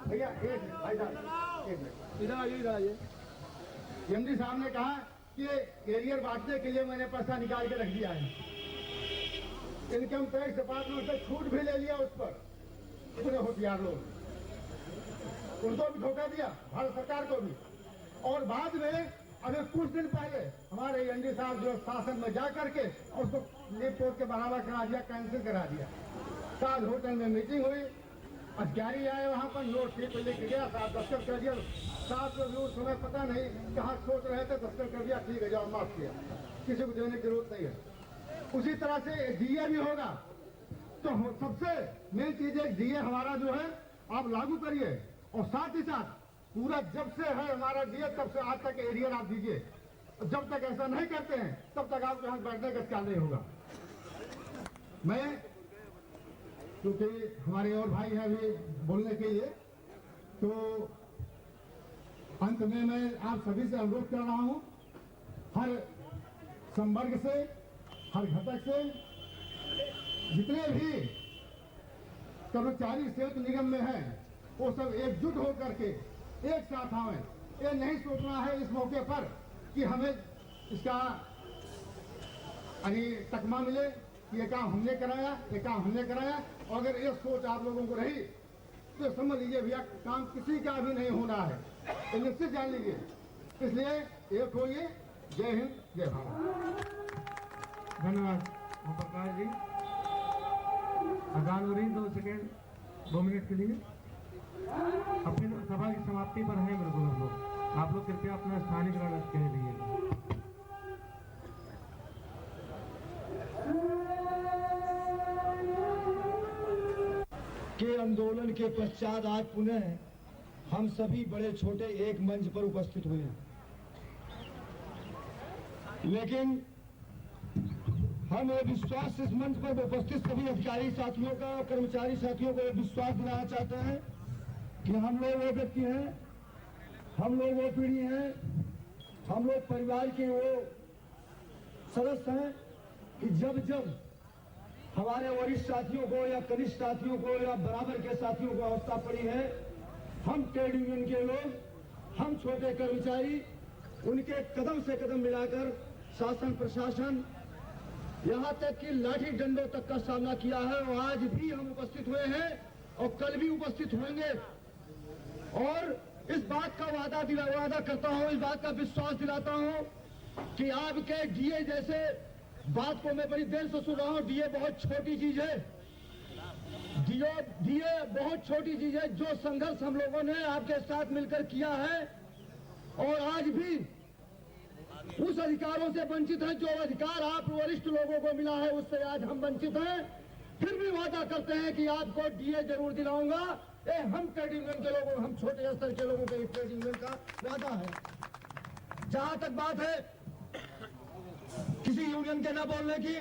Speaker 8: भैया एक भाई साहब एक मिनट इधर आइए। एमडी साहब ने कहा कि एरियर बांटने के लिए मैंने पैसा निकाल के रख दिया है। इनकम टैक्स डिपार्टमेंट से छूट भी ले लिया उस पर, पूरे होशियार लोग, उनको भी धोखा दिया, भारत सरकार को भी। और बाद में अगर कुछ दिन पहले हमारे एमडी साहब जो शासन में जा करके और उसको रिपोर्ट के बराबर करा दिया, कैंसिल करा दिया। ताज होटल में मीटिंग हुई, अधिकारी आए वहाँ पर, नोट शीट लिख गया, साहब दस्तखत कर दिया। साहब को भी उस समय पता नहीं कहाँ सोच रहे थे, दस्तखत कर दिया, ठीक है जाओ माफ किया, किसी को देने की जरूरत नहीं है। उसी तरह से डीए भी होगा। तो सबसे मेन चीज है डीए हमारा जो है आप लागू करिए और साथ ही साथ पूरा जब से है हमारा डीए तब से आज तक एरियर आप दीजिए। जब तक ऐसा नहीं करते हैं तब तक आपको यहाँ बैठने का ख्याल नहीं होगा। मैं क्योंकि हमारे और भाई हैं अभी बोलने के लिए, तो अंत में मैं आप सभी से अनुरोध कर रहा हूं, हर संवर्ग से, हर घटक से, जितने भी कर्मचारी सेहत निगम में हैं, वो सब एकजुट होकर के एक साथ आए। ये नहीं सोचना है इस मौके पर कि हमें इसका तकमा मिले कि ये काम हमने कराया, ये काम हमने कराया। और अगर ये सोच आप लोगों को रही तो समझ लीजिए भैया काम किसी का भी नहीं होना है, ये निश्चित जान लीजिए। इसलिए एक होइए। जय हिंद, जय भारत।
Speaker 1: धन्यवाद ओम प्रकाश जी। अजान हो रही 2 सेकेंड 2 मिनट के लिए। अपनी सभा की समाप्ति पर हैं बिल्कुल हम लोग। आप लोग कृपया अपना स्थानीय ग्रहण कह लीजिए।
Speaker 9: के आंदोलन के पश्चात आज पुनः हम सभी बड़े छोटे एक मंच पर उपस्थित हुए हैं, लेकिन हम ये विश्वास इस मंच पर उपस्थित सभी अधिकारी साथियों का और कर्मचारी साथियों को विश्वास दिलाना चाहते हैं कि हम लोग वो व्यक्ति हैं, हम लोग वो पीढ़ी हैं, हम लोग परिवार के वो सदस्य हैं कि जब जब हमारे वरिष्ठ साथियों को या कनिष्ठ साथियों को या बराबर के साथियों को अवस्था पड़ी है, हम ट्रेड यूनियन के लोग, हम छोटे कर्मचारी उनके कदम से कदम मिलाकर शासन प्रशासन यहाँ तक कि लाठी डंडों तक का सामना किया है। और आज भी हम उपस्थित हुए हैं और कल भी उपस्थित होंगे। और इस बात का वादा करता हूँ, इस बात का विश्वास दिलाता हूँ कि आपके डीए जैसे बात को मैं बड़ी देर से सुन रहा हूँ। डीए बहुत छोटी चीज है, डीए बहुत छोटी चीज है। जो संघर्ष हम लोगों ने आपके साथ मिलकर किया है और आज भी उस अधिकारों से वंचित हैं, जो अधिकार आप वरिष्ठ लोगों को मिला है उससे आज हम वंचित हैं। फिर भी वादा करते हैं कि आपको डीए जरूर दिलाऊंगा। ये हम ट्रेड यूनियन के लोगों, हम छोटे स्तर के लोगों के ट्रेड यूनियन का वादा है। जहां तक बात है किसी यूनियन के न बोलने की,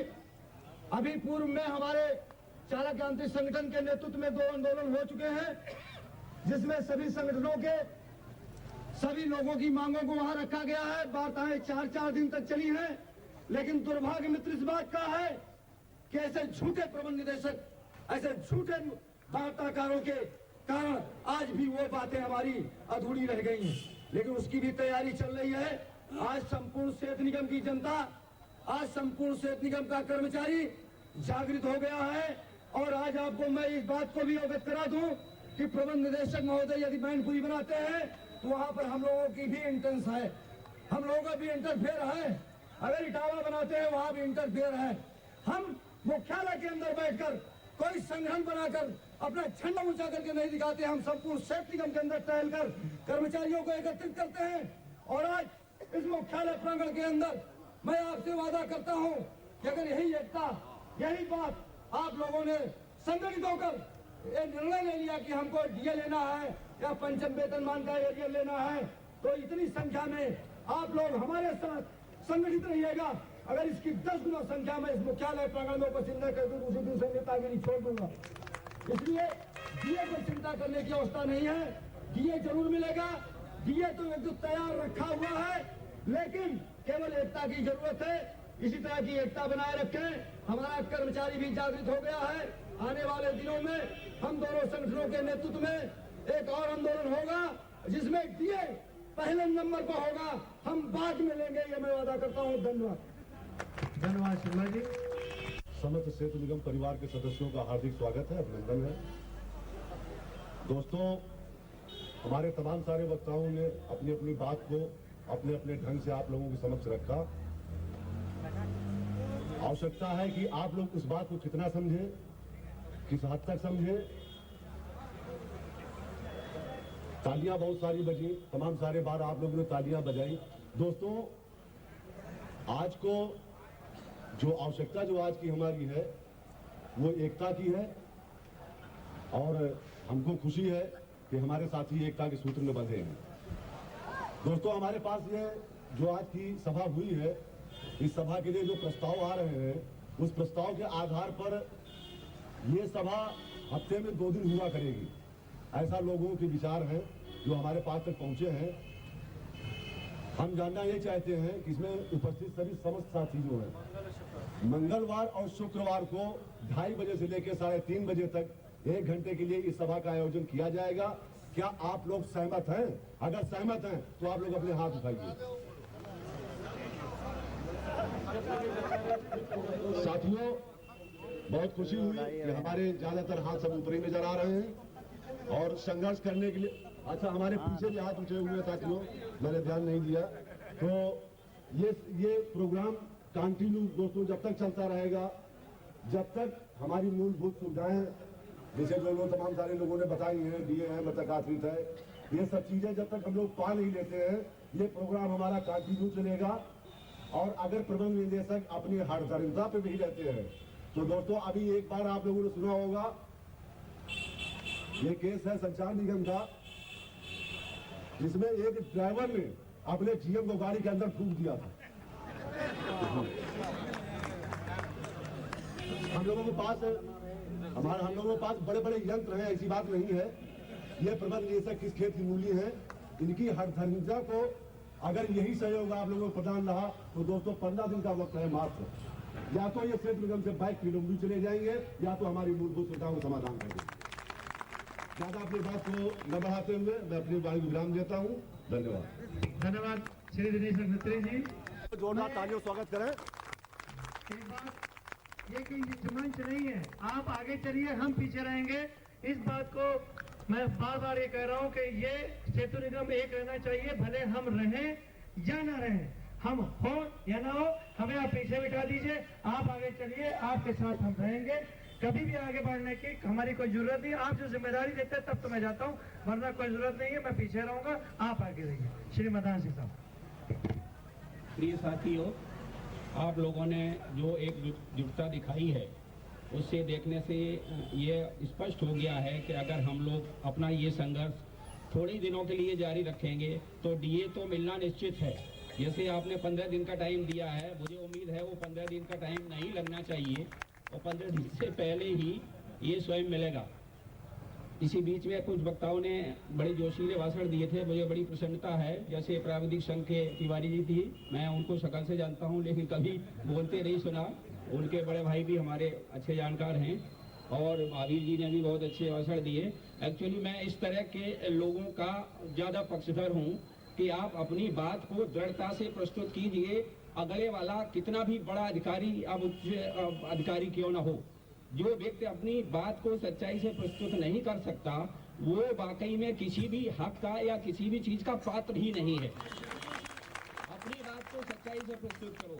Speaker 9: अभी पूर्व में हमारे चालक यांत्रिक संगठन के नेतृत्व में 2 आंदोलन हो चुके हैं, जिसमें सभी संगठनों के सभी लोगों की मांगों को वहां रखा गया है। वार्ताएं 4-4 दिन तक चली हैं, लेकिन दुर्भाग्य मित्र इस बात का है कि ऐसे झूठे प्रबंध निदेशक, ऐसे झूठे वार्ताकारों के कारण आज भी वो बातें हमारी अधूरी रह गई हैं। लेकिन उसकी भी तैयारी चल रही है। आज संपूर्ण सेहत निगम की जनता, आज संपूर्ण सेहत निगम का कर्मचारी जागृत हो गया है। और आज आपको मैं इस बात को भी अवगत करा दूं कि प्रबंध निदेशक महोदय यदि मैनपुरी बनाते हैं तो वहां पर हम लोगों की भी इंटेंस है, हम लोगों का भी इंटरफेयर है। अगर इटावा बनाते हैं वहां भी इंटरफेयर है। हम मुख्यालय के अंदर बैठकर कोई संगठन बनाकर अपना झंडा ऊंचा करके नहीं दिखाते। हम संपूर्ण सेहत निगम के अंदर टहलकर कर्मचारियों को एकत्रित करते हैं। और आज इस मुख्यालय प्रांगण के अंदर मैं आपसे वादा करता हूं कि अगर यही एकता, यही बात आप लोगों ने संगठित होकर ये निर्णय ले लिया कि हमको डीए लेना है या पंचम वेतनमान का एरियर लेना है, तो इतनी संख्या में आप लोग हमारे साथ संगठित रहिएगा। अगर इसकी 10 गुना संख्या में इस मुख्यालय प्रांगण में उपस्थित न कर दूं, उसी दिन से नेतागिरी छोड़ दूंगा। इसलिए डीए पर चिंता करने की अवस्था नहीं है। डीए जरूर मिलेगा। डीए तो एकदम तैयार रखा हुआ है, लेकिन केवल एकता की जरूरत है। इसी तरह की एकता बनाए रखें। हमारा कर्मचारी भी जागृत हो गया है। आने वाले दिनों में हम दोनों संगठनों के नेतृत्व में एक और आंदोलन होगा, जिसमें डीए पहले नंबर पर होगा। हम बाद में लेंगे, ये मैं वादा करता हूँ।
Speaker 1: धन्यवाद शर्मा जी।
Speaker 7: समस्त सेहत निगम परिवार के सदस्यों का हार्दिक स्वागत है, अभिनंदन है। दोस्तों, हमारे तमाम सारे वक्ताओं ने अपनी अपनी बात को अपने अपने ढंग से आप लोगों के समक्ष रखा। आवश्यकता है कि आप लोग उस बात को कितना समझे, किस हद तक समझे। तालियां बहुत सारी बजी, तमाम सारे बार आप लोगों ने तालियां बजाई। दोस्तों, आज को जो आवश्यकता जो आज की हमारी है वो एकता की है, और हमको खुशी है कि हमारे साथी एकता के सूत्र में बंधे हैं। दोस्तों, हमारे पास ये जो आज की सभा हुई है, इस सभा के लिए जो प्रस्ताव आ रहे हैं
Speaker 10: उस प्रस्ताव के आधार पर ये सभा हफ्ते में 2 दिन हुआ करेगी। ऐसा लोगों के विचार हैं जो हमारे पास तक पहुंचे हैं। हम जानना ये चाहते हैं कि इसमें उपस्थित सभी समस्त साथी जो हैं, मंगलवार और शुक्रवार को 2:30 बजे से लेकर 3:30 बजे तक 1 घंटे के लिए इस सभा का आयोजन किया जाएगा। क्या आप लोग सहमत हैं? अगर सहमत हैं तो आप लोग अपने हाथ उठाइए। साथियों, बहुत खुशी हुई कि हमारे ज्यादातर हाथ सब ऊपर ही नजर आ रहे हैं और संघर्ष करने के लिए। अच्छा, हमारे पीछे भी हाथ उठे हुए हैं साथियों, मैंने ध्यान नहीं दिया। तो ये प्रोग्राम कंटिन्यू दोस्तों जब तक चलता रहेगा, जब तक हमारी मूलभूत सुविधाएं जैसे जो लोग तमाम सारे लोगों ने बताई हैं, दिए हैं, मतलब आश्रित है, ये सब चीजें जब तक हम लोग पा नहीं लेते हैं, ये प्रोग्राम हमारा कंटिन्यू चलेगा। और अगर प्रबंध निदेशक अपनी हड़धर्मिता पे भी रहते हैं तो दोस्तों, अभी एक बार आप लोगों ने सुना होगा, ये केस है संचार निगम का, जिसमें एक ड्राइवर ने अपने जीएम को गाड़ी के अंदर फूंक दिया था। हम लोगों के पास बड़े बड़े यंत्र हैं, ऐसी बात नहीं है। ये प्रबंध निदेशक किस खेत की मूली है, इनकी हड़धर्मिता को अगर यही सहयोग आप लोगों को प्रदान रहा तो दोस्तों 15 दिन का वक्त है मात्र। या तो ये क्षेत्र निगम से बाइक किलोमीटर चले जाएंगे या तो हमारी मूलभूत सुविधाओं का समाधान कर देंगे। ज्यादा अपनी बात को न बढ़ाते हुए मैं अपनी वाणी को विराम देता हूँ। धन्यवाद।
Speaker 1: धन्यवाद श्री दिनेश अग्निहोत्री जी।
Speaker 10: जोरदार तालियों स्वागत करें।
Speaker 1: एक बात ये कि मंच नहीं है, आप आगे चलिए, हम पीछे रहेंगे। इस बात को मैं बार बार ये कह रहा हूँ कि ये सेतु निगम एक रहना चाहिए, भले हम रहें या ना रहें, हम हो या ना हो, हमें आप पीछे बिठा दीजिए, आप आगे चलिए, आपके साथ हम रहेंगे। कभी भी आगे बढ़ने की हमारी कोई जरूरत नहीं। आप जो जिम्मेदारी देते हैं तब तो मैं जाता हूँ, वरना कोई जरूरत नहीं है, मैं पीछे रहूंगा, आप आगे रहिए। श्री मदान सिंह साहब।
Speaker 11: प्रिय साथियों, आप लोगों ने जो एकजुटता दिखाई है उससे देखने से ये स्पष्ट हो गया है कि अगर हम लोग अपना ये संघर्ष थोड़े ही दिनों के लिए जारी रखेंगे तो डीए तो मिलना निश्चित है। जैसे आपने 15 दिन का टाइम दिया है, मुझे उम्मीद है वो 15 दिन का टाइम नहीं लगना चाहिए और 15 दिन से पहले ही ये स्वयं मिलेगा। इसी बीच में कुछ वक्ताओं ने बड़े जोशीले भाषण दिए थे, मुझे बड़ी प्रसन्नता है। जैसे प्राविधिक संघ के तिवारी जी थी, मैं उनको शकल से जानता हूं लेकिन कभी बोलते नहीं सुना। उनके बड़े भाई भी हमारे अच्छे जानकार हैं और महावीर जी ने भी बहुत अच्छे भाषण दिए। एक्चुअली मैं इस तरह के लोगों का ज़्यादा पक्षधर हूँ कि आप अपनी बात को दृढ़ता से प्रस्तुत कीजिए। अगले वाला कितना भी बड़ा अधिकारी अब उच्च अधिकारी क्यों ना हो, जो व्यक्ति अपनी बात को सच्चाई से प्रस्तुत नहीं कर सकता वो वाकई में किसी भी हक का या किसी भी चीज का पात्र ही नहीं है। अपनी बात को सच्चाई से प्रस्तुत करो,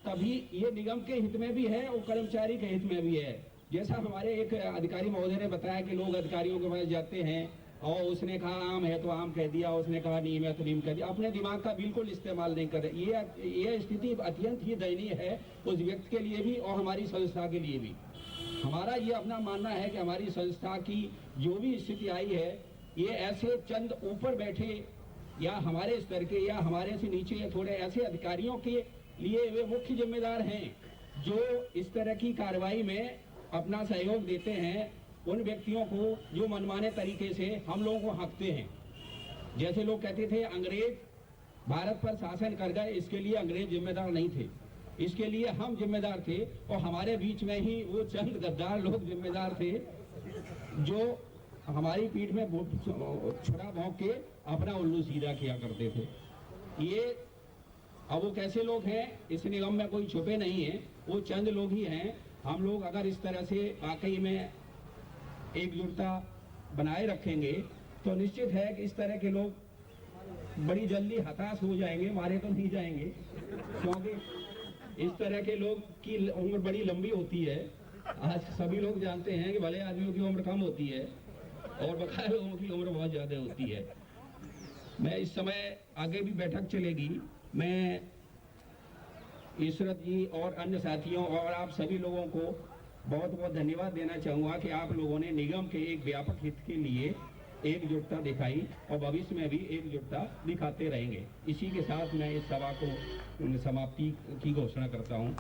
Speaker 11: तभी ये निगम के हित में भी है और कर्मचारी के हित में भी है। जैसा हमारे एक अधिकारी महोदय ने बताया कि लोग अधिकारियों के पास जाते हैं और उसने कहा आम है तो आम कह दिया, उसने कहा नीम है तो नीम कह दिया, अपने दिमाग का बिल्कुल इस्तेमाल नहीं कर रहे। ये स्थिति अत्यंत ही दयनीय है उस व्यक्ति के लिए भी और हमारी संस्था के लिए भी। हमारा ये अपना मानना है कि हमारी संस्था की जो भी स्थिति आई है, ये ऐसे चंद ऊपर बैठे या हमारे स्तर के या हमारे से नीचे थोड़े ऐसे अधिकारियों के लिए वे मुख्य जिम्मेदार हैं जो इस तरह की कार्रवाई में अपना सहयोग देते हैं उन व्यक्तियों को जो मनमाने तरीके से हम लोगों को हाँकते हैं। जैसे लोग कहते थे अंग्रेज भारत पर शासन कर गए, इसके लिए अंग्रेज जिम्मेदार नहीं थे, इसके लिए हम जिम्मेदार थे और हमारे बीच में ही वो चंद गद्दार लोग जिम्मेदार थे जो हमारी पीठ में छुरा भोंक के अपना उल्लू सीधा किया करते थे। ये अब वो कैसे लोग हैं इस निगम में कोई छुपे नहीं है, वो चंद लोग ही हैं। हम लोग अगर इस तरह से वाकई में एकजुटता बनाए रखेंगे तो निश्चित है कि इस तरह के लोग बड़ी जल्दी हताश हो जाएंगे, मारे तो नहीं जाएंगे, क्योंकि इस तरह के लोग की उम्र बड़ी लंबी होती है। आज सभी लोग जानते हैं कि भले आदमियों की उम्र कम होती है और बकाया लोगों की उम्र बहुत ज़्यादा होती है। मैं इस समय आगे भी बैठक चलेगी, मैं ईश्वरत जी और अन्य साथियों और आप सभी लोगों को बहुत बहुत धन्यवाद देना चाहूँगा कि आप लोगों ने निगम के एक व्यापक हित के लिए एकजुटता दिखाई और भविष्य में भी एकजुटता दिखाते रहेंगे। इसी के साथ मैं इस सभा को समाप्ति की घोषणा करता हूँ।